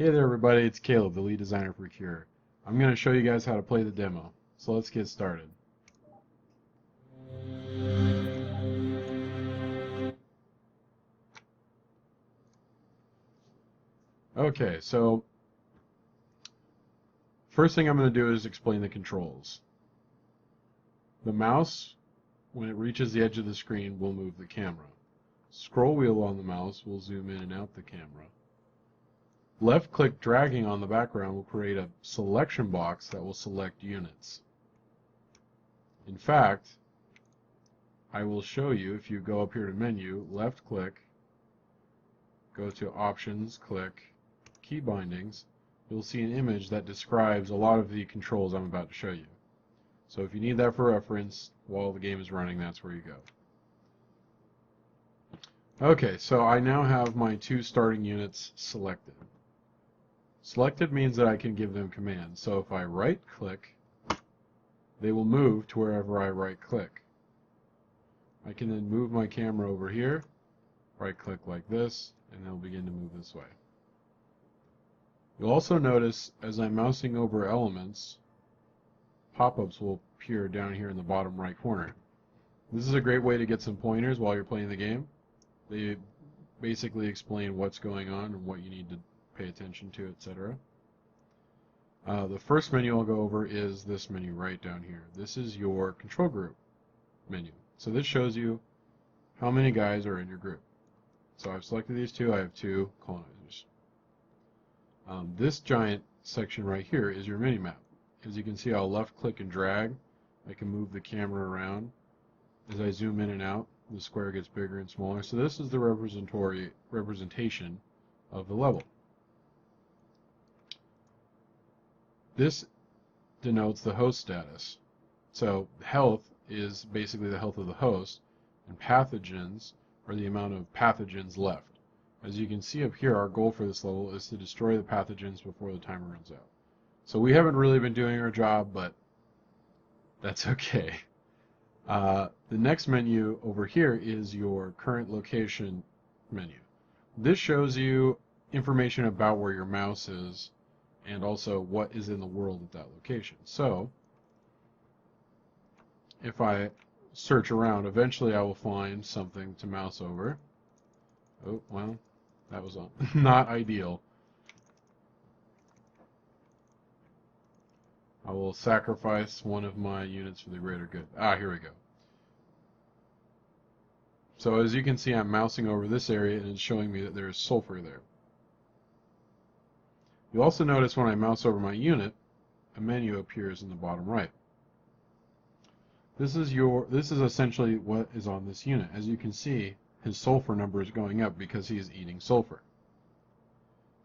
Hey there everybody, it's Caleb, the lead designer for Cure. I'm going to show you guys how to play the demo. So let's get started. Okay, so first thing I'm going to do is explain the controls. The mouse, when it reaches the edge of the screen, will move the camera. Scroll wheel on the mouse will zoom in and out the camera. Left click dragging on the background will create a selection box that will select units. In fact, I will show you if you go up here to menu, left click, go to options, click key bindings, you'll see an image that describes a lot of the controls I'm about to show you. So if you need that for reference while the game is running, that's where you go. Okay, so I now have my two starting units selected. Selected means that I can give them commands. So if I right click, they will move to wherever I right click. I can then move my camera over here, right click like this, and they'll begin to move this way. You'll also notice as I'm mousing over elements, pop-ups will appear down here in the bottom right corner. This is a great way to get some pointers while you're playing the game. They basically explain what's going on and what you need to pay attention to, etc. The first menu I'll go over is this menu right down here. This is your control group menu. So this shows you how many guys are in your group. So I've selected these two. I have two colonizers. This giant section right here is your mini-map. As you can see, I'll left click and drag. I can move the camera around. As I zoom in and out, the square gets bigger and smaller. So this is the representation of the level. This denotes the host status. So health is basically the health of the host, and pathogens are the amount of pathogens left. As you can see up here, our goal for this level is to destroy the pathogens before the timer runs out. So we haven't really been doing our job, but that's okay. The next menu over here is your current location menu. This shows you information about where your mouse is and also what is in the world at that location. So if I search around, eventually I will find something to mouse over. Oh, well, that was not ideal. I will sacrifice one of my units for the greater good. Here we go. So as you can see, I'm mousing over this area and it's showing me that there is sulfur there. You'll also notice when I mouse over my unit, a menu appears in the bottom right. This is essentially what is on this unit. As you can see, his sulfur number is going up because he is eating sulfur.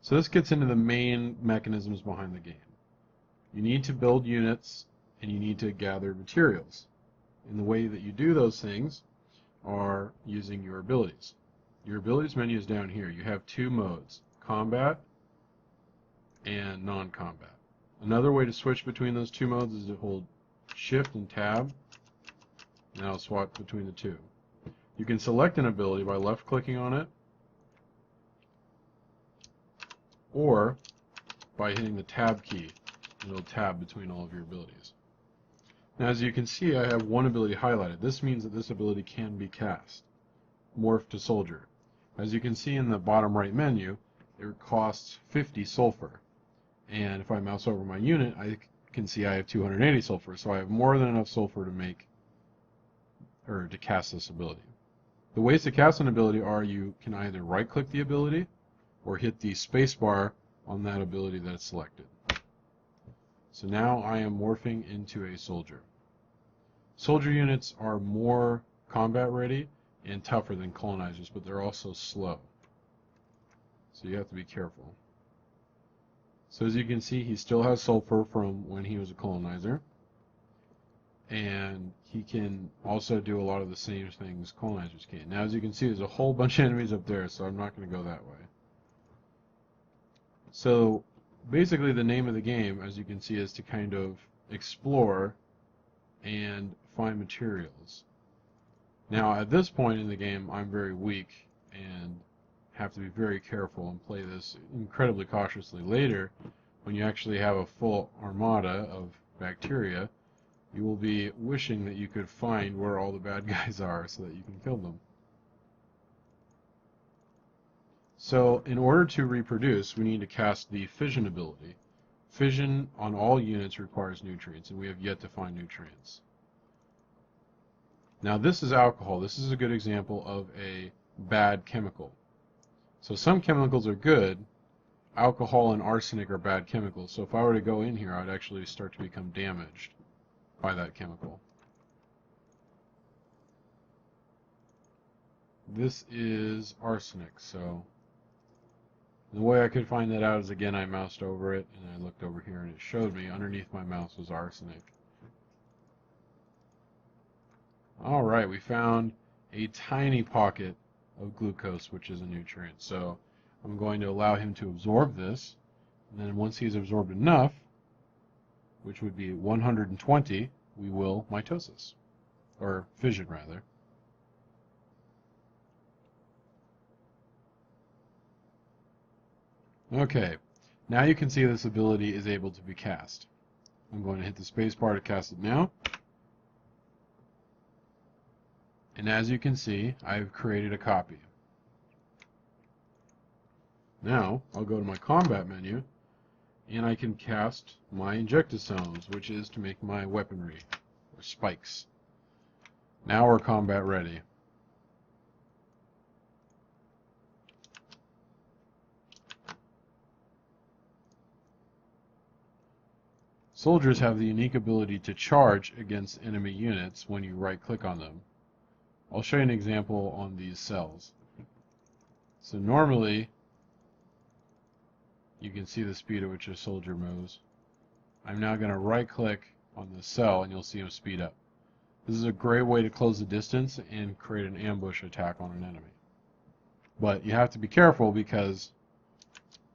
So this gets into the main mechanisms behind the game. You need to build units and you need to gather materials. And the way that you do those things are using your abilities. Your abilities menu is down here. You have two modes, combat and non-combat. Another way to switch between those two modes is to hold shift and tab, and I'll swap between the two. You can select an ability by left clicking on it or by hitting the tab key, and it'll tab between all of your abilities. Now as you can see, I have one ability highlighted. This means that this ability can be cast. Morph to soldier. As you can see in the bottom right menu, it costs 50 sulfur. And if I mouse over my unit, I can see I have 280 sulfur. So I have more than enough sulfur to cast this ability. The ways to cast an ability are you can either right click the ability or hit the space bar on that ability that is selected. So now I am morphing into a soldier. Soldier units are more combat ready and tougher than colonizers, but they're also slow. So you have to be careful. So as you can see, he still has sulfur from when he was a colonizer. And he can also do a lot of the same things colonizers can. Now as you can see, there's a whole bunch of enemies up there, so I'm not going to go that way. So basically the name of the game, as you can see, is to kind of explore and find materials. Now at this point in the game, I'm very weak and have to be very careful and play this incredibly cautiously. Later, when you actually have a full armada of bacteria, you will be wishing that you could find where all the bad guys are so that you can kill them. So in order to reproduce, we need to cast the fission ability. Fission on all units requires nutrients, and we have yet to find nutrients. Now this is alcohol. This is a good example of a bad chemical. So some chemicals are good. Alcohol and arsenic are bad chemicals. So if I were to go in here, I'd actually start to become damaged by that chemical. This is arsenic, so the way I could find that out is, again, I moused over it and I looked over here and it showed me underneath my mouse was arsenic. Alright, we found a tiny pocket of glucose, which is a nutrient. So I'm going to allow him to absorb this, and then once he's absorbed enough, which would be 120, we will mitosis, or fission rather. Okay, now you can see this ability is able to be cast. I'm going to hit the space bar to cast it now. And as you can see, I've created a copy. Now, I'll go to my combat menu, and I can cast my injectosomes, which is to make my weaponry, or spikes. Now we're combat ready. Soldiers have the unique ability to charge against enemy units when you right-click on them. I'll show you an example on these cells. So normally, you can see the speed at which a soldier moves. I'm now going to right-click on the cell and you'll see him speed up. This is a great way to close the distance and create an ambush attack on an enemy. But you have to be careful because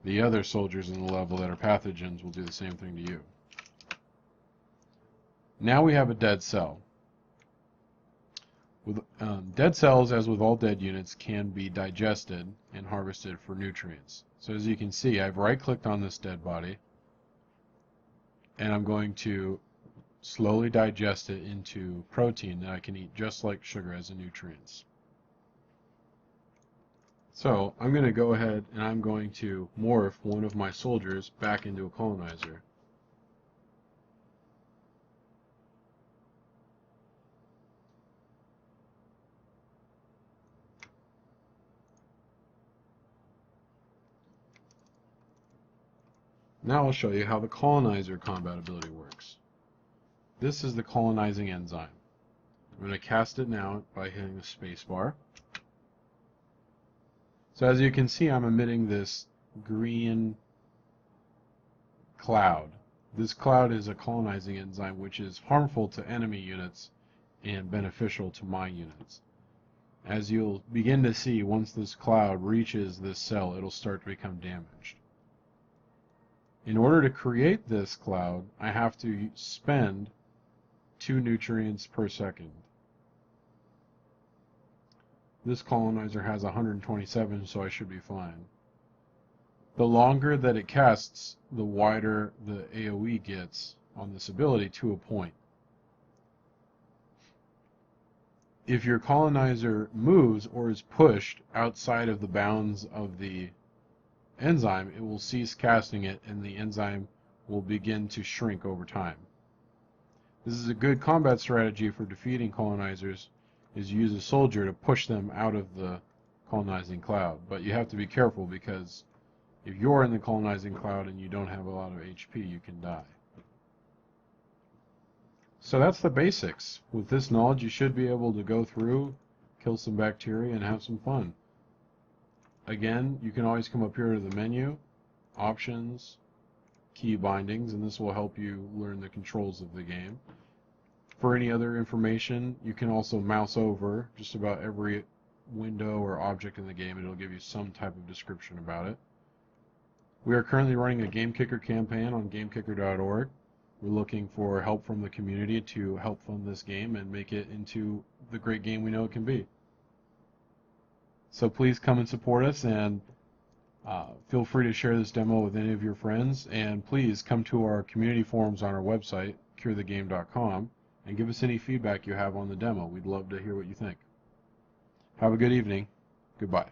the other soldiers in the level that are pathogens will do the same thing to you. Now we have a dead cell. With dead cells, as with all dead units, can be digested and harvested for nutrients. So as you can see, I've right-clicked on this dead body, and I'm going to slowly digest it into protein that I can eat just like sugar as a nutrients. So I'm going to go ahead and I'm going to morph one of my soldiers back into a colonizer. Now I'll show you how the colonizer combat ability works. This is the colonizing enzyme. I'm going to cast it now by hitting the space bar. So as you can see, I'm emitting this green cloud. This cloud is a colonizing enzyme which is harmful to enemy units and beneficial to my units. As you'll begin to see, once this cloud reaches this cell, it'll start to become damaged. In order to create this cloud, I have to spend 2 nutrients per second. This colonizer has 127, so I should be fine. The longer that it casts, the wider the AoE gets on this ability to a point. If your colonizer moves or is pushed outside of the bounds of the enzyme, it will cease casting it and the enzyme will begin to shrink over time. This is a good combat strategy for defeating colonizers, is use a soldier to push them out of the colonizing cloud. But you have to be careful because if you're in the colonizing cloud and you don't have a lot of HP, you can die. So that's the basics. With this knowledge, you should be able to go through, kill some bacteria, and have some fun. Again, you can always come up here to the menu, options, key bindings, and this will help you learn the controls of the game. For any other information, you can also mouse over just about every window or object in the game, and it'll give you some type of description about it. We are currently running a Game Kicker campaign on gamekicker.org. We're looking for help from the community to help fund this game and make it into the great game we know it can be. So please come and support us, and feel free to share this demo with any of your friends, and please come to our community forums on our website, curethegame.com, and give us any feedback you have on the demo. We'd love to hear what you think. Have a good evening. Goodbye.